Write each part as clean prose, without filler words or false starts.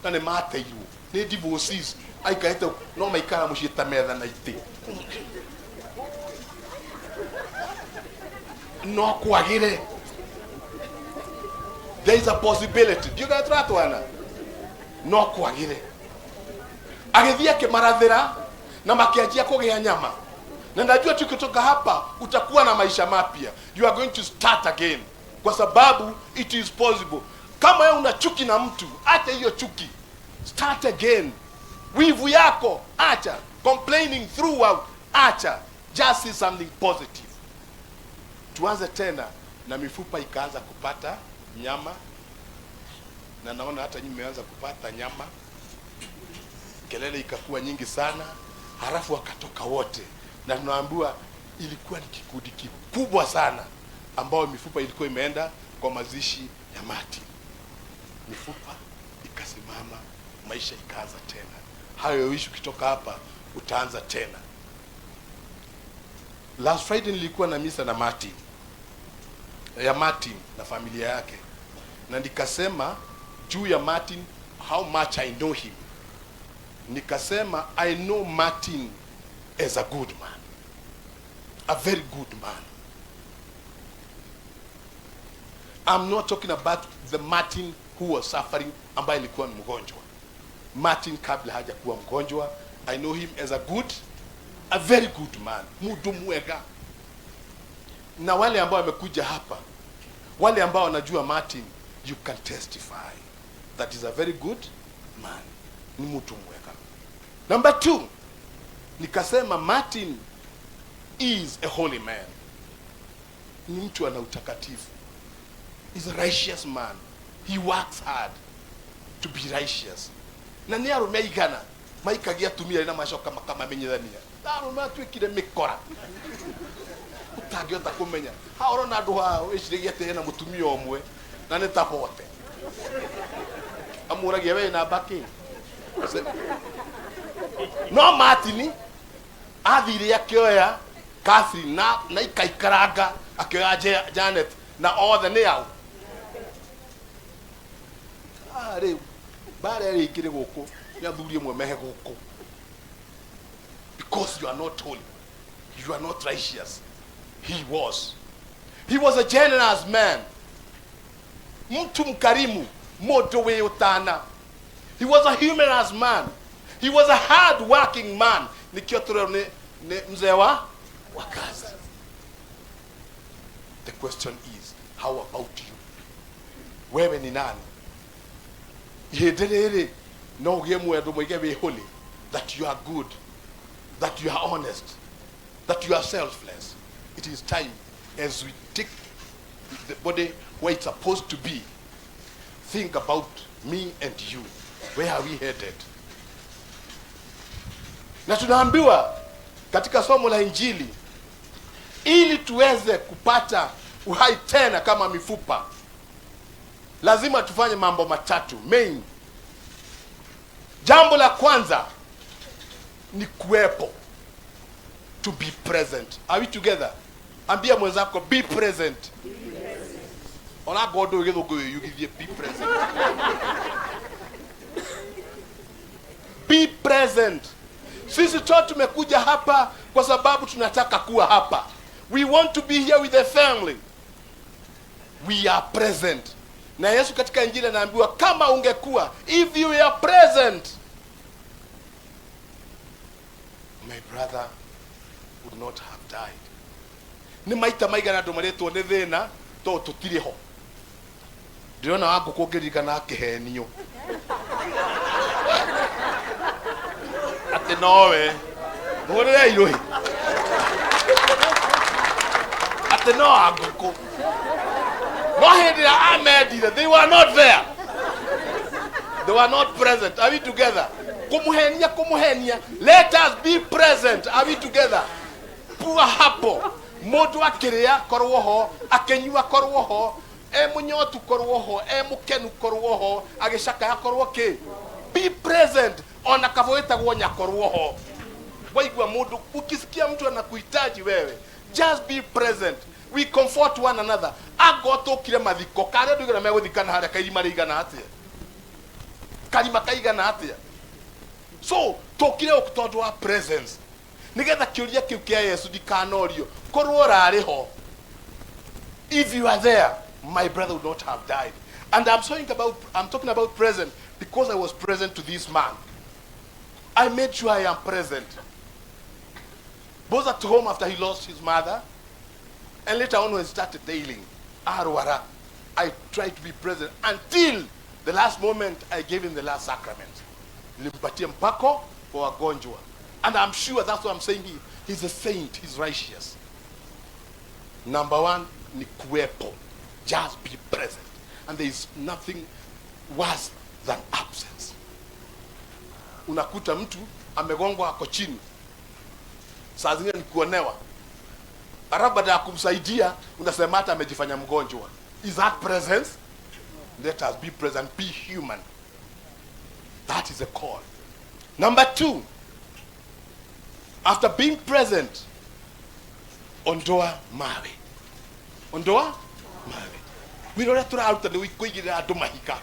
na ne mateiru ne divorces aikaete no maikara muciita metha na ite no kwagire. There is a possibility. Do you get that one? No kwagire. Agithia kimarathira na makianjia kugea nyama. Na najua tukitoka hapa utakuwa na maisha mapya. You are going to start again. Kwa sababu it is possible. Kama wewe una chuki na mtu, acha hiyo chuki. Start again. Wivu yako, acha. Complaining throughout, acha. Just see something positive. Tuanze tena na mifupa ikaanza kupata nyama. Na naona hata nyinyi mmeanza kupata nyama. Kelele ikakuwa nyingi sana. Halafu wakatoka wote. Na tunaambiwa ilikuwa ni kikundi kikubwa sana ambao mifupa ilikuwa imeenda kwa mazishi ya Martin. Mifupa ikasimama, maisha ikaanza tena. Hayo ishu kitoka hapa utaanza tena. Last Friday nilikuwa na misa na Martin na familia yake. Na nikasema juu ya Martin, how much I know him. Nikasema I know Martin as a good man. A very good man. I'm not talking about the Martin who was suffering ambaye alikuwa mgonjwa. Martin kabla haja kuwa mgonjwa, I know him as a very good man. Mtu mwega. Na wale ambao wamekuja hapa, wale ambao wanajua Martin, you can testify that is a very good man. Ni mtu mwega. Number 2, nikasema Martin is a holy man. Ni mtu ana utakatifu. He's a righteous man. He works hard to be righteous. Na ni arume igana maikagia tumia na mashoka kama menyithania. Arume atwikire mikora. Utagiota kumenya. Haoro na andu hao icirigia te na mutumia omwe na ni tapote. Amuragia we na baki. No Martin athire akioya Catherine na ikaikaranga akioya Janet na othe ni au. Rĩu bare rĩkire gũkũ nĩ athuri mwe mehe gũkũ because you are not holy, you are not righteous. He was a generous man, mtu mkarimu, moto we utana. He was a humorous man, he was a hard working man. Nikio tureo ni mzee wa kazi. The question is, how about you? Wewe ni nani? Yedelele no gemu edo moige be holy, that you are good, that you are honest, that you are selfless. It is time as we take the body where it's supposed to be. Think about me and you. Where are we headed? Na tunaambiwa katika somo la Injili, ili tuweze kupata uhai tena kama mifupa, lazima tufanye mambo matatu main. Jambo la kwanza ni kuwepo, to be present. Are we together? Ambia mwenzako be present. Ona godo githuko you give be present. Be present. Sisi tu tumekuja hapa kwa sababu tunataka kuwa hapa. We want to be here with the family. We are present. Na Yesu katika Injili anaambiwa kama ungekuwa, if you are present, my brother would not have died. Ni maita maigana andu maretwo ni thina to tutire ho. Ndiona wangu kuongerikana kihenio. Ate nowe ngore irohi. Ate no aguko. They were not there. They were not present. Are we together? Kumuhenia. Let us be present. Are we together? Pua hapo. Modu akiria korwo ho, akenyua korwo ho, munyotu korwo ho, mukenu korwo ho, agishaka ya korwo ke. Be present. Ona kavoita gwonya korwo ho. Waigwa modu ukisikia mtu anakuhitaji wewe, just be present. We comfort one another. Agoto kire mathiko kare ndugera meguthikana haria kairima rigana atia. karima kaigana atia. So tokire okutondu wa presence nigetha kiuria kiu kia Yesu dikanorio korwo rariho. If you are there, my brother would not have died. And I'm talking about present because I was present to this man. I made sure I am present. Both at home after he lost his mother, and later on when he started ailing, Arwara, I tried to be present until the last moment I gave him the last sacrament. Nilimpatia mpako kwa wagonjwa. And I'm sure that's what I'm saying. He's a saint, he's righteous. Number one, ni kuwepo. Just be present. And there is nothing worse than absence. Unakuta mtu amegongwa ako chini. Saa zingine ni kuonewa. Alafu baada ya kumsaidia unasema hata amejifanya mgonjwa. Is that presence? Let us be present, be human. That is a call. Number two, after being present, ondoa mawe. Ondoa mawe. Wirore turaruta ni kuigirira andu mahika.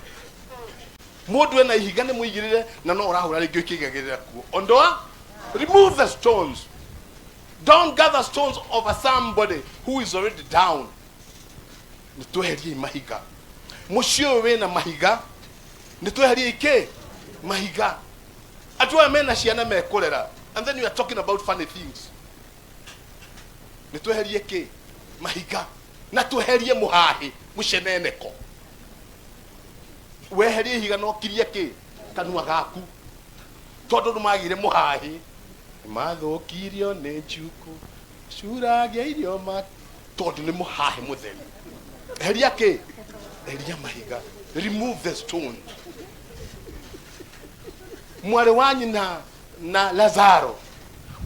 Mundu ena ihiga ni muigirire na no urahura ringi ukigagirira kuo. Ondoa, remove the stones. Don't gather stones over somebody who is already down. Nituherie mahiga. Mucio we na mahiga. Nituherie ike mahiga. Atwa mena ciana mekorera. And then you are talking about funny things. Nituherie ke mahiga. Na tuherie muhahi musheneneko. Weherie higa no kirie ke kanua gaku. Tondu numagire muhahi. Mathokirio ne chuku. Shuragia irio ma tondu ni muhahi mutheri. Heria ke? Heria mahiga. Remove the stone. Mwari wanyi na Lazaro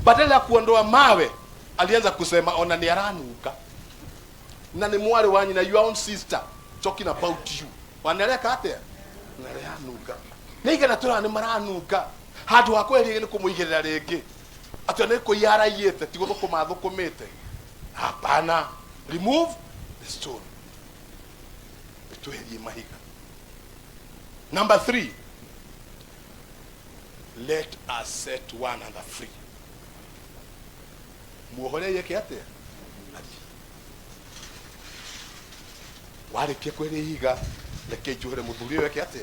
badala ya kuondoa mawe alianza kusema ona ni aranuka. Na ni mwari wanyi na your own sister talking about you. Waneleka atia? Naranuka. Niga natura ni maranuka. Hadu wakweli ni kumuigirira ringi. Atyo ni kuyara yete tigo thukumete. Hapana. Remove the stone. Tuherie mahiga. Number 3. Let us set one another free. Mohoro yake ate. Wale pia kweli higa leke juhere muthuri yake ate.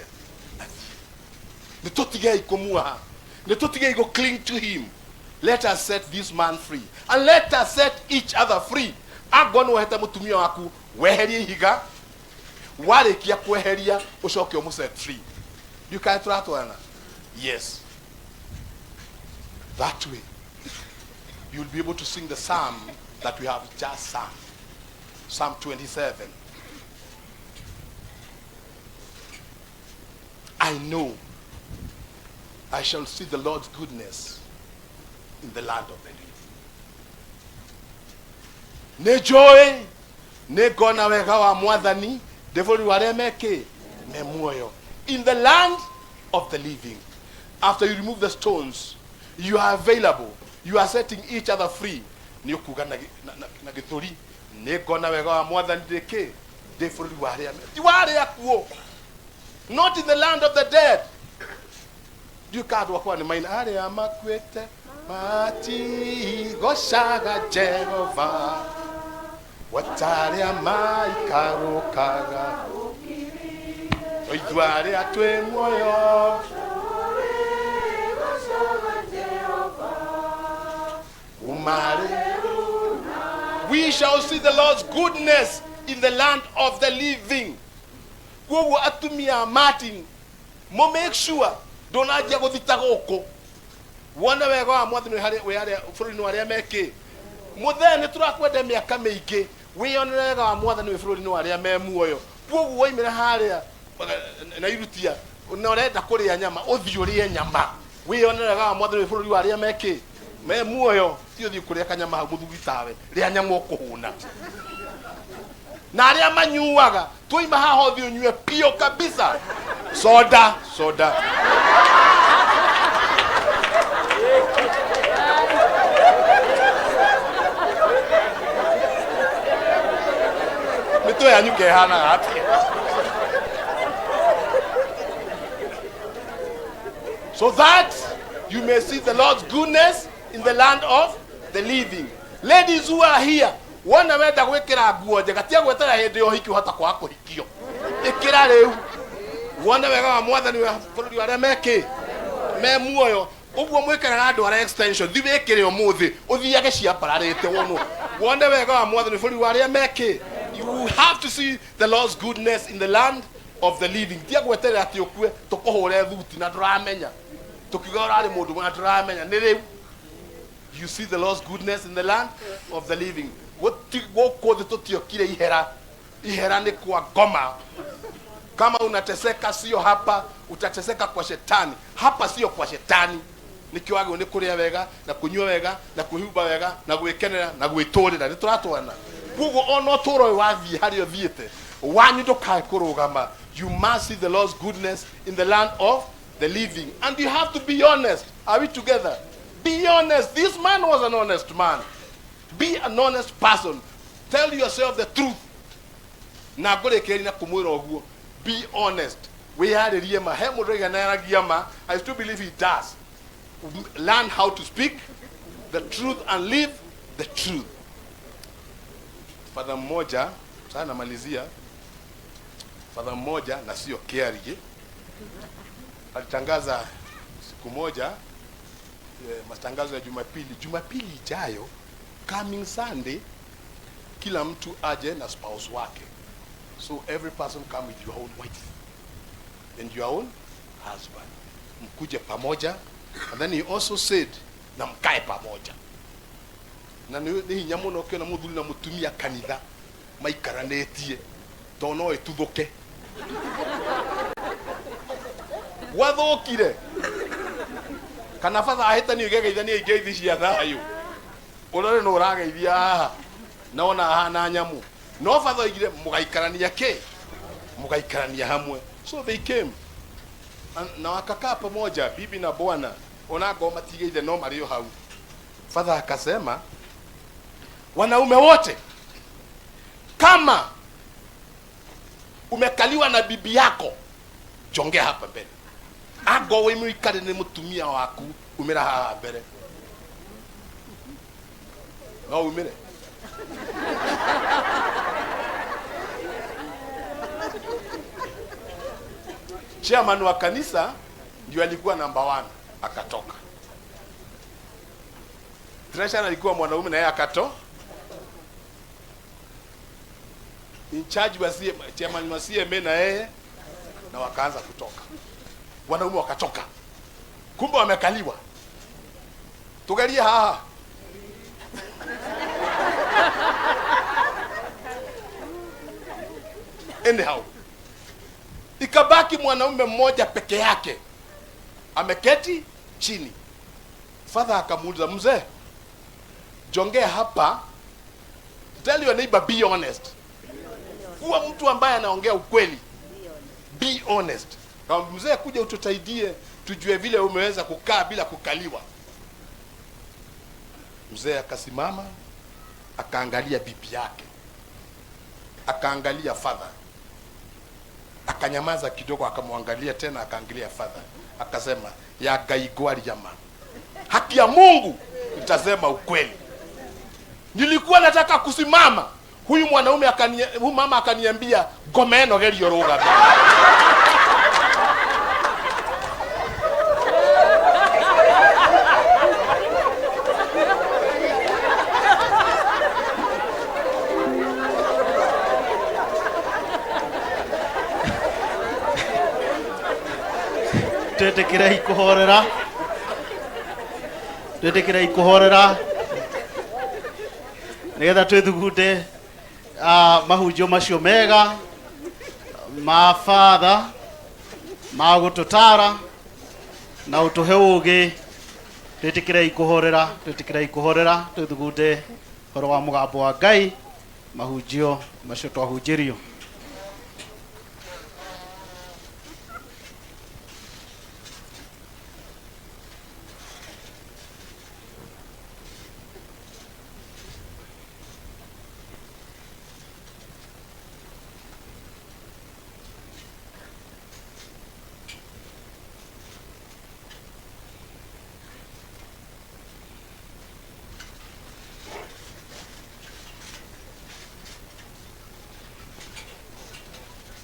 Nitotige ikomua. Nitotige go cling to him. Let us set this man free. And let us set each other free. Agono heta mutumia waku weherie higa. Wale kia kweheria ushoke omu set free. You can't try to ana. Yes. That way, you'll be able to sing the psalm that we have just sung. Psalm 27. I know I shall see the Lord's goodness in the land of the living. Ne joy, ne gona wega wa mwathani, devoli waremeke, ne moyo. In the land of the living. After you remove the stones, you are available. You are setting each other free. Ni okuga na githuri ne gona wega wa mwathani deke devoli waremeke. Not in the land of the dead. You can't walk on the mind. Are amakwete mati goshaga Jehovah. Watare amai karokaga. Oidware atwe moyo. Umare. We shall see the Lord's goodness in the land of the living. Go atumia Martin. Mo make sure don't aja go ditagoko. Wana wega wa mwathani we hare furuni wari ameke. Mo then turakwenda miaka meike. We onega wa mwathani we furuni wari amemuoyo. Gugu waimira hare na irutia. Na urenda kuria nyama, uthiurie nyama. We onega wa mwathani we furuni wari ameke. Memuoyo, ti uthi kuria kanyama ha muthugitawe. Ria nyama okuhuna. Na aria manyuaga tuima haho thi unywe pio kabisa soda mito ya nyuke hana ati so that you may see the Lord's goodness in the land of the living. Ladies who are here, wana wenda gwikira nguo njega tia gwetera hindi yo hiki uhota kwa kuhikio ikira riu wana wega wa mwathani wa bururi wa remeki me muoyo uguo mwikara andu ara extension thi wikire umuthi uthiage ciambararite wono wana wega wa mwathani bururi wa remeki. You have to see the Lord's goodness in the land of the living. Tia gwetera ati ukue tukuhure thuti na turamenya tukiga urari mundu mwana turamenya ni riu. You see the Lord's goodness in the land of the living. Goko tutokire ihera ni kwa goma. Kama unateseka sio hapa, utateseka kwa shetani. Hapa sio kwa shetani. Nikiwage ni kuria wega na kunywa wega na kuhuba wega na gwekenera na gwitorira ni turatwana. Kugo ono toro wathi hari othiete. Wanyu ndukae kurugama. You must see the Lord's goodness in the land of the living, and you have to be honest. Are we together? Be honest. This man was an honest man. Be an honest person. Tell yourself the truth. Be honest. We had a Riema. I still believe he does. Learn how to speak the truth and live the truth. Father mmoja, sana malizia. Father mmoja na sio Kihara. Alitangaza siku moja matangazo ya Jumapili ijayo, coming Sunday, kila mtu aje na spouse wake. So every person come with your own wife and your own husband. Mkuje pamoja. And then he also said na mkae pamoja. Na ni nyamu no kena muthuri na mutumia kanitha maikaranetie tono etuthuke. Wathokire kana fatha ahitani ugegeithania ingeithi cia thayu urore no urageithia naona hana nyamu no fatha igire mugaikarania hamwe. So they came na wakakaa pamoja, bibi na bwana, onago matigeithe no mario hau. Fatha akasema wanaume wote, kama umekaliwa na bibi yako, jongea hapa mbele. Ago we mwikare ni mutumia waku umira haha mbere. No umire. Chairman wa kanisa ndio alikuwa number 1 akatoka. Treasurer alikuwa mwanaume na yeye akato. In charge wa chairman wa CMA na yeye na wakaanza kutoka. Wanaume wakatoka. Kumbe wamekaliwa. Tugalie haha. Anyhow, ikabaki mwanaume mmoja peke yake. Ameketi chini. Father akamuuliza, mzee, jongea hapa. Tell your neighbor, be honest. Kuwa mtu ambaye anaongea ukweli. Be honest. Kama mzee kuja utusaidie tujue vile umeweza kukaa bila kukaliwa. Mzee akasimama, akaangalia bibi yake. Akaangalia father. Akanyamaza kidogo, akamwangalia tena, akaangalia father. Akasema, ya gaigwari jama. Haki ya Mungu nitasema ukweli. Nilikuwa nataka kusimama. Huyu mama akaniambia gomeno geli yoroga. Tetekira ikuhorera nigetha twithugute mahunjio macio mega ma Father ma gututara na utuhe ugi. Tetekira ikuhorera twithugute horo wa mugambo wa Ngai mahunjio macio twahunjirio.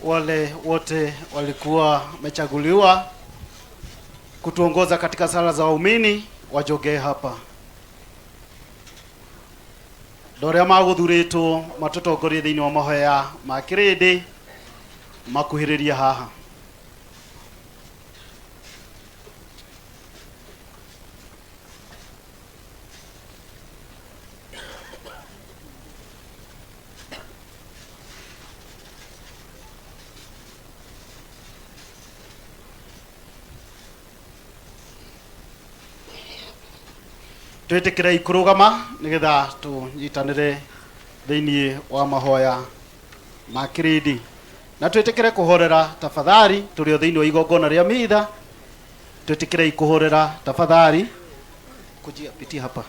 wale wote walikuwa wamechaguliwa kutuongoza katika sala za waumini wajogee hapa. Doria maguthuritwo matutongorie thiini wa mahoya ma kirindi makuhiriria haha. Twetikirei kurugama nigetha tunyitanire thiini wa mahoya ma kirindi, na twetikire kuhorera tafadhali turi thiini wa igongona ria mitha. Twetikirei kuhorera tafadhali kujia piti hapa.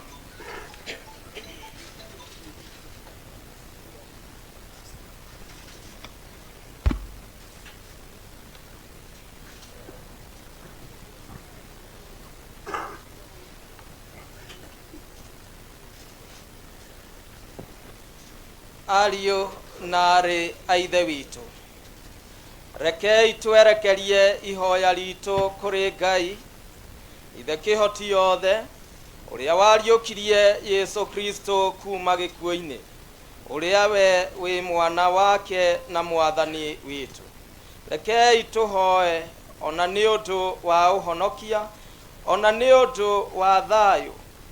Ariũ na arĩ a Ithe witũ, rekei twerekerie ihoya ritũ kũrĩ Ngai Ithe kĩhoti yothe, ũrĩa wariũkirie Yesu Kristo kuma gĩkuũ-inĩ, ũrĩa we wĩ mwana wake na mwathani witũ. Rekei tũhoe ona nĩ ũndũ wa ũhonokia, ona nĩ ũndũ wa thayũ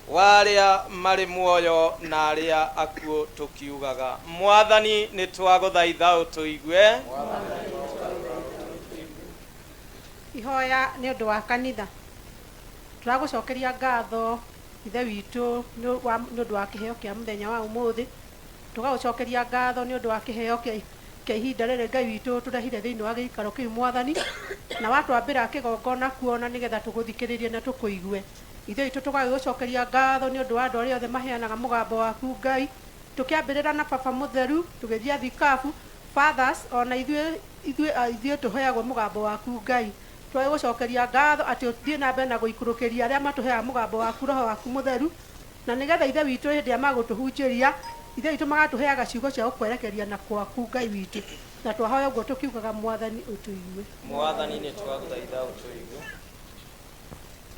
waria marĩ muoyo na aria akuo tukiugaga. Mwathani nĩ twagũthaitha ũtũigue. Ihoya nĩ ũndũ wa kanitha. Tũragũcokeria ngatho Ithe witũ nĩ ũndũ wa kĩheo kĩa mũthenya wa ũmũthĩ. Tũgagũcokeria ngatho nĩ ũndũ wa kĩheo kĩa ihinda rĩrĩ Ngai witũ tũrehire thĩinĩ wa gĩikaro kĩu Mwathani, na watwambĩra kĩgongona kuona nĩgetha tũgũthikĩrĩrie na tũkũigue. Ithe witũ tũgagũcokeria ngatho nĩ ũndũ wa andũ arĩa othe maheanaga mũgambo waku Ngai, tũkĩambĩrĩra na Baba Mũtheru tũgĩthiĩ athikabu fathers, ona ithuĩ tũheagwo mũgambo waku Ngai. Twagũcokeria ngatho atĩ ũthiĩ na mbere na gũikũrũkĩria arĩa matũheaga mũgambo waku Roho waku Mũtheru, na nĩgetha Ithe witũ hĩndĩ ĩrĩa magũtũhunjĩria Ithe witũ magatũheaga ciugo cia gũkwerekeria na kwaku Ngai witũ, na twahoya ũguo tũkiugaga Mwathani ũtũigue. Mwathani nĩ twagũthaitha ũtũigue.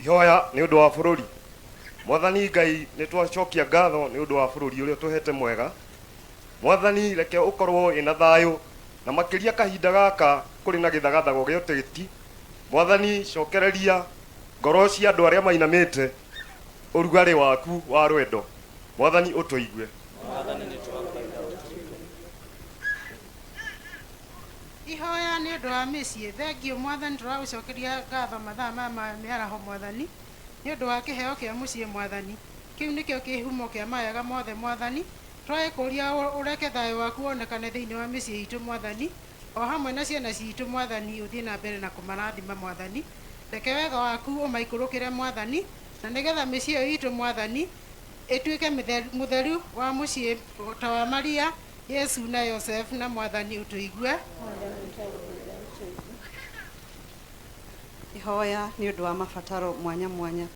Ihoya nĩ ũndũ wa bũrũri. Mwathani Ngai nĩ twacokia ngatho nĩ ũndũ wa bũrũri ũrĩa tũhete mwega. Mwathani reke ũkorwo ĩna thayũ, na makĩria kahinda gaka kũrĩ na gĩthagathago gĩa ũteti. Mwathani cokereria ngoro cia andũ arĩa mainamĩte ũrugarĩ waku wa rwendo. Mwathani ũtũigue. Mwathani nĩ twagũthaitha ũtũigue. Ihoya nĩ ũndũ wa mĩciĩ. Thengio Mwathani, tũragũcokeria ngatho mathaa ma mĩaraho Mwathani nĩ ũndũ wa kĩheo kĩa mũciĩ Mwathani. Kĩu nĩkĩo kĩhumo kĩa mawega mothe Mwathani. Tũragĩkũria ũreke thayũ waku wonekane thĩinĩ wa mĩciĩ itũ Mwathani, o hamwe na ciana citũ Mwathani, ũthiĩ na mbere na kũmarathima Mwathani. Reke wega waku ũmaikũrũkĩre Mwathani, na nĩgetha mĩciĩ ĩyo itũ Mwathani ĩtuĩke mũtheru wa mũciĩ ta wa Maria, Yesu na Yosefu, na Mwathani ũtũigue. Ihoya nĩ ũndũ wa mabataro mwanya mwanya.